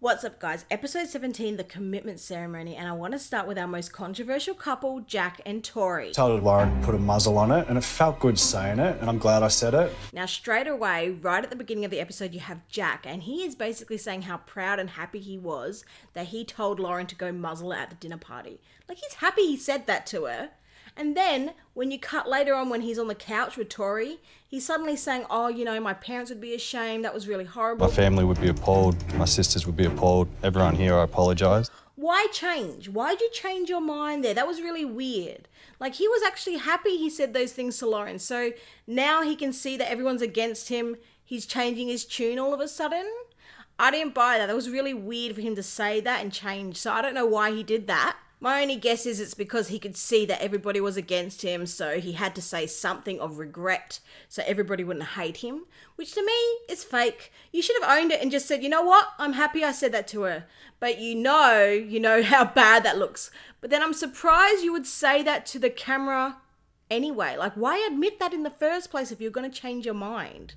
What's up, guys? Episode 17, the commitment ceremony, and I want to start with our most controversial couple, Jack and Tori. Told Lauren to put a muzzle on it, and it felt good saying it, and I'm glad I said it. Now, straight away, right at the beginning of the episode, you have Jack, and he is basically saying how proud and happy he was that he told Lauren to go muzzle her at the dinner party. Like, he's happy he said that to her. And then, when you cut later on when he's on the couch with Tori, he's suddenly saying, oh, you know, my parents would be ashamed. That was really horrible. My family would be appalled. My sisters would be appalled. Everyone here, I apologise. Why change? Why'd you change your mind there? That was really weird. Like, he was actually happy he said those things to Lauren. So now he can see that everyone's against him. He's changing his tune all of a sudden. I didn't buy that. That was really weird for him to say that and change. So I don't know why he did that. My only guess is it's because he could see that everybody was against him, so he had to say something of regret so everybody wouldn't hate him, which to me is fake. You should have owned it and just said, you know what, I'm happy I said that to her. But you know how bad that looks. But then I'm surprised you would say that to the camera anyway. Like, why admit that in the first place if you're going to change your mind?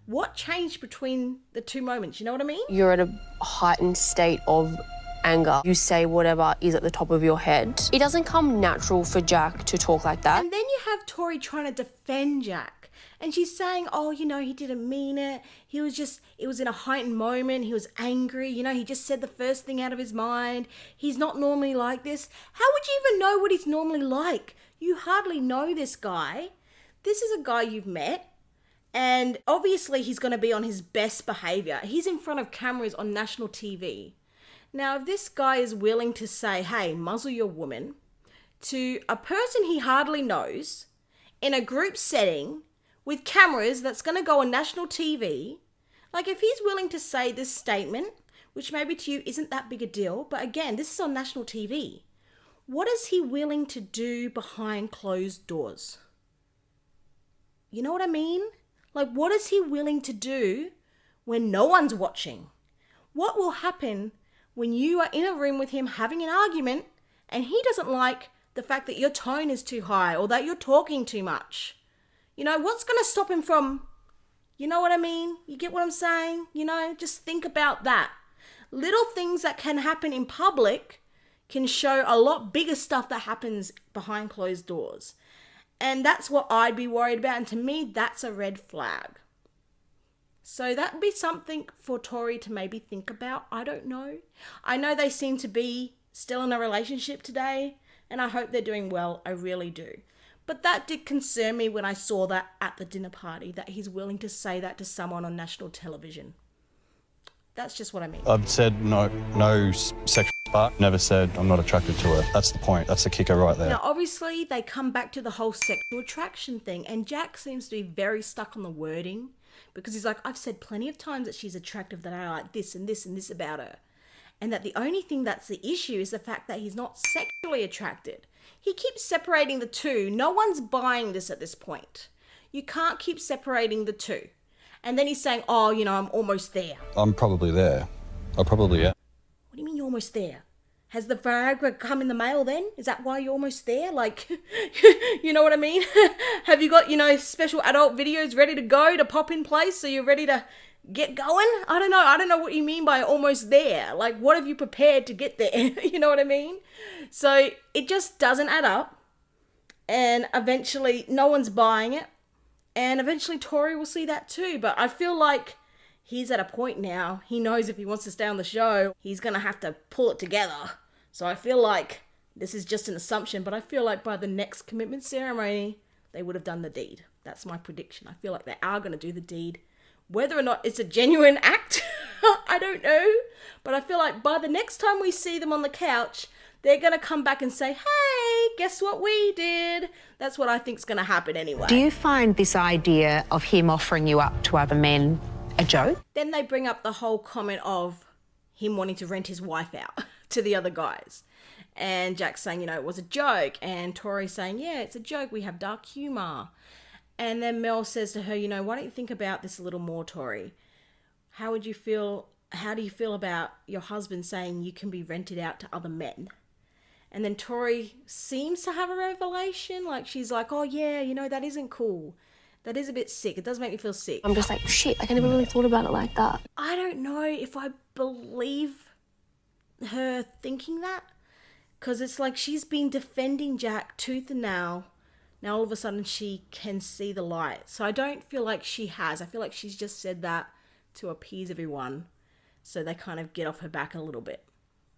What changed between the two moments? You know what I mean? You're at a heightened state of anger. You say whatever is at the top of your head. It doesn't come natural for Jack to talk like that. And then you have Tori trying to defend Jack. And she's saying, oh, you know, he didn't mean it. It was in a heightened moment. He was angry. You know, he just said the first thing out of his mind. He's not normally like this. How would you even know what he's normally like? You hardly know this guy. This is a guy you've met. And obviously he's going to be on his best behavior. He's in front of cameras on national TV. Now, if this guy is willing to say, hey, muzzle your woman, to a person he hardly knows, in a group setting, with cameras that's going to go on national TV, like if he's willing to say this statement, which maybe to you isn't that big a deal, but again, this is on national TV, what is he willing to do behind closed doors? You know what I mean? Like, what is he willing to do when no one's watching? What will happen when you are in a room with him having an argument and he doesn't like the fact that your tone is too high or that you're talking too much? You know, what's going to stop him from, you know what I mean? You get what I'm saying? You know, just think about that. Little things that can happen in public can show a lot bigger stuff that happens behind closed doors. And that's what I'd be worried about. And to me, that's a red flag. So that'd be something for Tori to maybe think about. I don't know. I know they seem to be still in a relationship today, and I hope they're doing well. I really do. But that did concern me when I saw that at the dinner party, that he's willing to say that to someone on national television. That's just what I mean. I've said no sexual spark. Never said I'm not attracted to her. That's the point. That's the kicker right there. Now, obviously, they come back to the whole sexual attraction thing, and Jack seems to be very stuck on the wording. Because he's like, I've said plenty of times that she's attractive, that I like this and this and this about her. And that the only thing that's the issue is the fact that he's not sexually attracted. He keeps separating the two. No one's buying this at this point. You can't keep separating the two. And then he's saying, oh, you know, I'm almost there. I'm probably there. I probably am. What do you mean you're almost there? Has the Viagra come in the mail then? Is that why you're almost there? Like, you know what I mean? Have you got, you know, special adult videos ready to go to pop in place so you're ready to get going? I don't know. I don't know what you mean by almost there. Like, what have you prepared to get there? You know what I mean? So it just doesn't add up. And eventually no one's buying it. And eventually Tori will see that too. But I feel like he's at a point now. He knows if he wants to stay on the show, he's going to have to pull it together. So I feel like this is just an assumption, but I feel like by the next commitment ceremony, they would have done the deed. That's my prediction. I feel like they are going to do the deed. Whether or not it's a genuine act, I don't know. But I feel like by the next time we see them on the couch, they're going to come back and say, hey, guess what we did? That's what I think is going to happen anyway. Do you find this idea of him offering you up to other men a joke? Then they bring up the whole comment of him wanting to rent his wife out to the other guys. And Jack's saying, you know, it was a joke. And Tori's saying, yeah, it's a joke. We have dark humor. And then Mel says to her, you know, why don't you think about this a little more, Tori? How do you feel about your husband saying you can be rented out to other men? And then Tori seems to have a revelation. Like, she's like, oh, yeah, you know, that isn't cool. That is a bit sick. It does make me feel sick. I'm just like, shit, I never really thought about it like that. I don't know if I believe her thinking that, because it's like she's been defending Jack tooth and nail. Now all of a sudden she can see the light. So I don't feel like she has. I feel like she's just said that to appease everyone, so they kind of get off her back a little bit.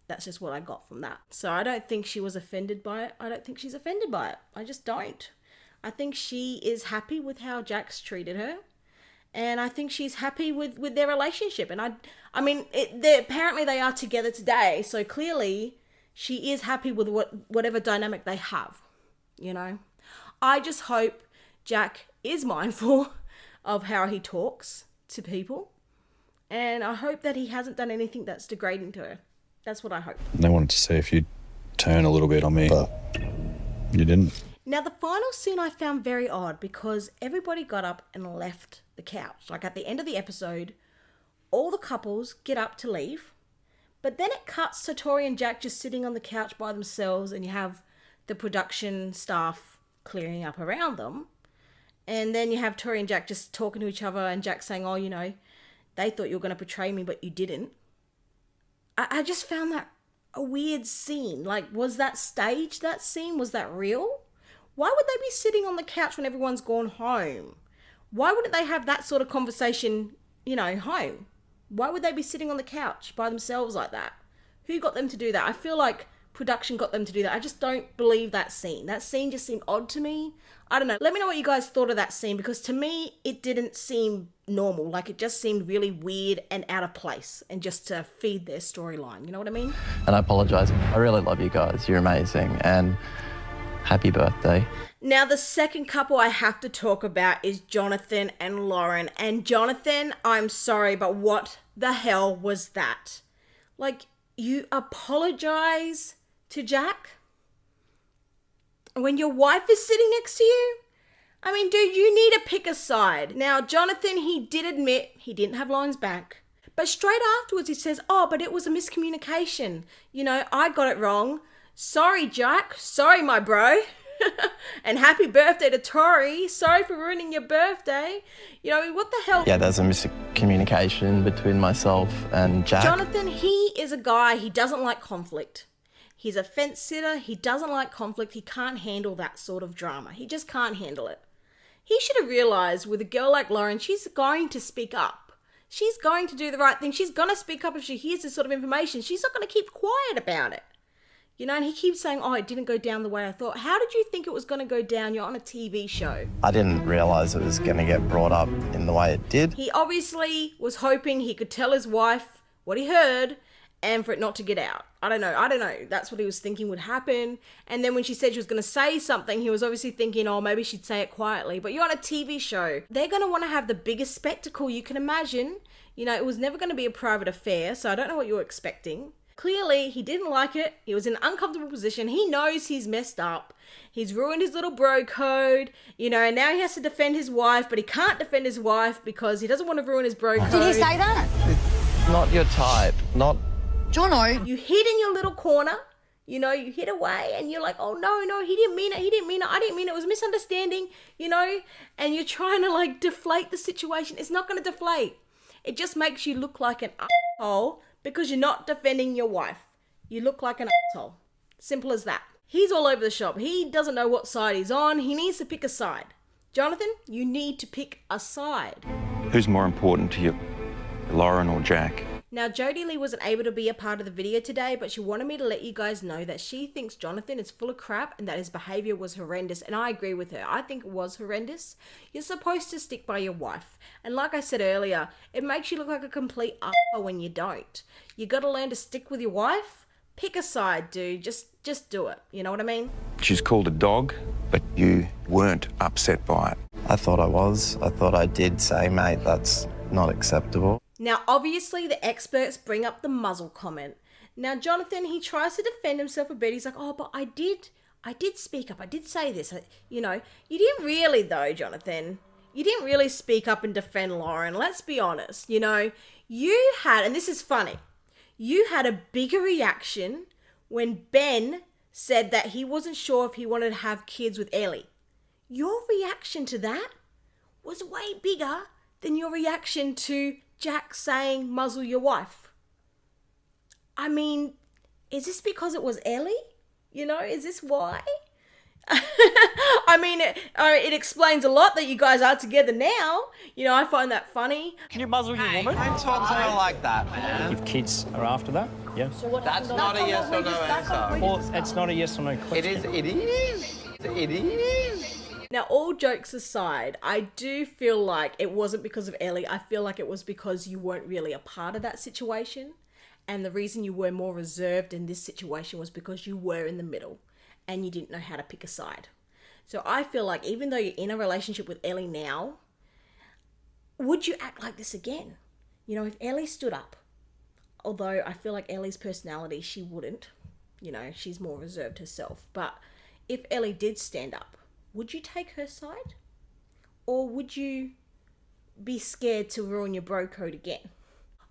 That's just what I got from that. So I don't think she was offended by it. I don't think she's offended by it. I just don't. I think she is happy with how Jack's treated her. And I think she's happy with their relationship. And I mean, apparently they are together today. So clearly she is happy with whatever dynamic they have, you know. I just hope Jack is mindful of how he talks to people. And I hope that he hasn't done anything that's degrading to her. That's what I hope. They wanted to see if you'd turn a little bit on me, but you didn't. Now, the final scene I found very odd because everybody got up and left the couch. Like at the end of the episode, all the couples get up to leave, but then it cuts to Tori and Jack just sitting on the couch by themselves, and you have the production staff clearing up around them. And then you have Tori and Jack just talking to each other, and Jack saying, oh, you know, they thought you were going to betray me, but you didn't. I just found that a weird scene. Like, was that staged, that scene? Was that real? Why would they be sitting on the couch when everyone's gone home? Why wouldn't they have that sort of conversation, you know, home? Why would they be sitting on the couch by themselves like that? Who got them to do that? I feel like production got them to do that. I just don't believe that scene. That scene just seemed odd to me. I don't know. Let me know what you guys thought of that scene, because to me, it didn't seem normal. Like, it just seemed really weird and out of place, and just to feed their storyline. You know what I mean? And I apologise. I really love you guys. You're amazing. And happy birthday. Now, the second couple I have to talk about is Jonathan and Lauren. And Jonathan, I'm sorry, but what the hell was that? Like, you apologise to Jack when your wife is sitting next to you? I mean, dude, you need to pick a side. Now, Jonathan, he did admit he didn't have Lauren's back. But straight afterwards, he says, oh, but it was a miscommunication. You know, I got it wrong. Sorry, Jack. Sorry, my bro. And happy birthday to Tori. Sorry for ruining your birthday. You know, what the hell? Yeah, there's a miscommunication between myself and Jack. Jonathan, he is a guy, he doesn't like conflict. He's a fence sitter. He doesn't like conflict. He can't handle that sort of drama. He just can't handle it. He should have realised with a girl like Lauren, she's going to speak up. She's going to do the right thing. She's going to speak up if she hears this sort of information. She's not going to keep quiet about it. You know, and he keeps saying, oh, it didn't go down the way I thought. How did you think it was going to go down? You're on a TV show. I didn't realise it was going to get brought up in the way it did. He obviously was hoping he could tell his wife what he heard and for it not to get out. I don't know. That's what he was thinking would happen. And then when she said she was going to say something, he was obviously thinking, oh, maybe she'd say it quietly. But you're on a TV show. They're going to want to have the biggest spectacle you can imagine. You know, it was never going to be a private affair, so I don't know what you were expecting. Clearly, he didn't like it. He was in an uncomfortable position. He knows he's messed up. He's ruined his little bro code, you know, and now he has to defend his wife, but he can't defend his wife because he doesn't want to ruin his bro code. Did he say that? It's not your type. Not... Jono. You hid in your little corner, you know, you hid away and you're like, oh, no, he didn't mean it. I didn't mean it. It was a misunderstanding, you know, and you're trying to like deflate the situation. It's not going to deflate. It just makes you look like an asshole because you're not defending your wife. You look like an asshole. Simple as that. He's all over the shop. He doesn't know what side he's on. He needs to pick a side. Jonathan, you need to pick a side. Who's more important to you, Lauren or Jack? Now, Jodie Lee wasn't able to be a part of the video today, but she wanted me to let you guys know that she thinks Jonathan is full of crap and that his behaviour was horrendous, and I agree with her. I think it was horrendous. You're supposed to stick by your wife. And like I said earlier, it makes you look like a complete asshole when you don't. You got to learn to stick with your wife. Pick a side, dude. Just do it. You know what I mean? She's called a dog, but you weren't upset by it. I thought I was. I thought I did say, mate, that's not acceptable. Now, obviously, the experts bring up the muzzle comment. Now, Jonathan, he tries to defend himself a bit. He's like, oh, but I did speak up. I did say this. You know, you didn't really, though, Jonathan. You didn't really speak up and defend Lauren. Let's be honest. You know, you had, and this is funny, you had a bigger reaction when Ben said that he wasn't sure if he wanted to have kids with Ellie. Your reaction to that was way bigger than your reaction to Jack saying, muzzle your wife. I mean, is this because it was Ellie? You know, is this why? I mean, it explains a lot that you guys are together now. You know, I find that funny. Can you muzzle your woman? Don't talk to her like that, man. If kids are after that, yeah. That's not a yes or no answer. Well, it's not a yes or no question. It is. Now, all jokes aside, I do feel like it wasn't because of Ellie. I feel like it was because you weren't really a part of that situation. And the reason you were more reserved in this situation was because you were in the middle and you didn't know how to pick a side. So I feel like even though you're in a relationship with Ellie now, would you act like this again? You know, if Ellie stood up, although I feel like Ellie's personality, she wouldn't. You know, she's more reserved herself. But if Ellie did stand up, would you take her side? Or would you be scared to ruin your bro code again?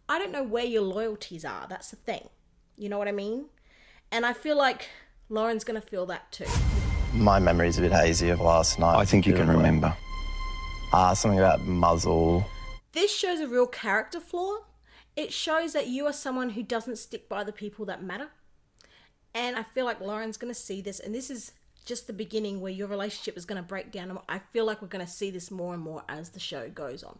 I don't know where your loyalties are. That's the thing. You know what I mean? And I feel like Lauren's going to feel that too. My memory's a bit hazy of last night. I think you can remember. Something about muzzle. This shows a real character flaw. It shows that you are someone who doesn't stick by the people that matter. And I feel like Lauren's going to see this. And this is just the beginning where your relationship is going to break down. I feel like we're going to see this more and more as the show goes on.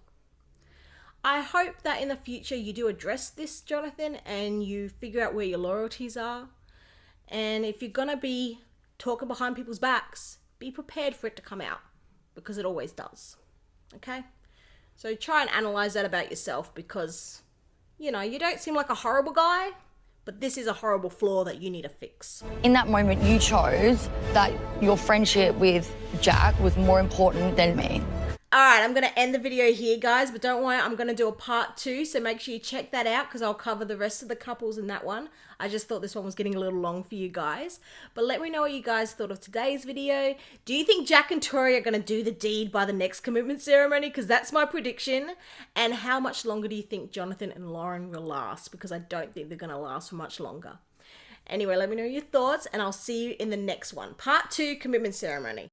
I hope that in the future you do address this, Jonathan, and you figure out where your loyalties are. And if you're going to be talking behind people's backs, be prepared for it to come out, because it always does. Okay? So try and analyze that about yourself, because, you know, you don't seem like a horrible guy, but this is a horrible flaw that you need to fix. In that moment, you chose that your friendship with Jack was more important than me. All right, I'm going to end the video here, guys, but don't worry, I'm going to do a part 2, so make sure you check that out because I'll cover the rest of the couples in that one. I just thought this one was getting a little long for you guys. But let me know what you guys thought of today's video. Do you think Jack and Tori are going to do the deed by the next commitment ceremony? Because that's my prediction. And how much longer do you think Jonathan and Lauren will last? Because I don't think they're going to last for much longer. Anyway, let me know your thoughts, and I'll see you in the next one. Part 2, commitment ceremony.